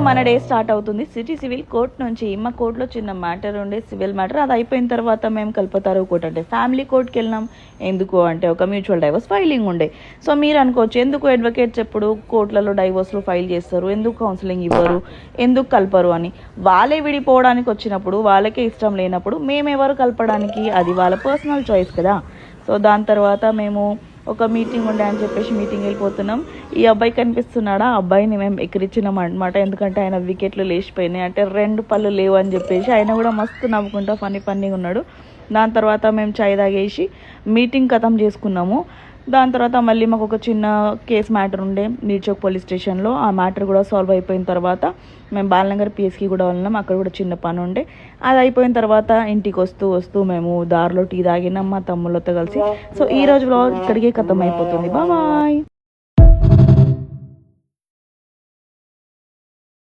మన day start అవుతుంది city civil court నుంచి. మా కోర్టులో చిన్న మ్యాటర్ ఉండే, సివిల్ మ్యాటర్. అది అయిపోయిన తర్వాత మేము కల్పతారు కోర్ట్ అంటే ఫ్యామిలీ కోర్ట్కి వెళ్ళినాం. ఎందుకు అంటే ఒక మ్యూచువల్ డైవర్స్ ఫైలింగ్ ఉండే. సో మీరు అనుకోవచ్చు ఎందుకు అడ్వకేట్స్ ఎప్పుడు కోర్టులలో డైవర్స్లు ఫైల్ చేస్తారు, ఎందుకు కౌన్సిలింగ్ ఇవ్వరు, ఎందుకు కలపరు అని. వాళ్ళే విడిపోవడానికి వచ్చినప్పుడు, వాళ్ళకే ఇష్టం లేనప్పుడు మేమెవరు కలపడానికి, అది వాళ్ళ పర్సనల్ చాయిస్ కదా. సో దాని తర్వాత మేము ఒక మీటింగ్ ఉండే అని చెప్పేసి మీటింగ్ వెళ్ళిపోతున్నాం. ఈ అబ్బాయి కనిపిస్తున్నాడా, ఆ అబ్బాయిని మేము ఎక్కిరించినాం అనమాట. ఎందుకంటే ఆయన వికెట్లు లేచిపోయినాయి, అంటే 2 పళ్ళు లేవు అని చెప్పేసి. ఆయన కూడా మస్తు నవ్వుకుంటా ఫన్నీగా ఉన్నాడు. దాని తర్వాత మేము చాయ్ తాగేసి మీటింగ్ ఖతం చేసుకున్నాము. దాని తర్వాత మళ్ళీ మాకు ఒక చిన్న కేసు మ్యాటర్ ఉండే నీడ్చౌక్ పోలీస్ స్టేషన్లో. ఆ మ్యాటర్ కూడా సాల్వ్ అయిపోయిన తర్వాత మేము బాలనగర్ పిఎస్కి కూడా వెళ్ళినాం. అక్కడ కూడా చిన్న పని ఉండే. అది అయిపోయిన తర్వాత ఇంటికి వస్తూ మేము దారిలో టీ తాగినాం మా తమ్ముళ్ళతో కలిసి. సో ఈ రోజు బ్లాగ్ ఇక్కడికే ఖతం అయిపోతుంది. బాయ్.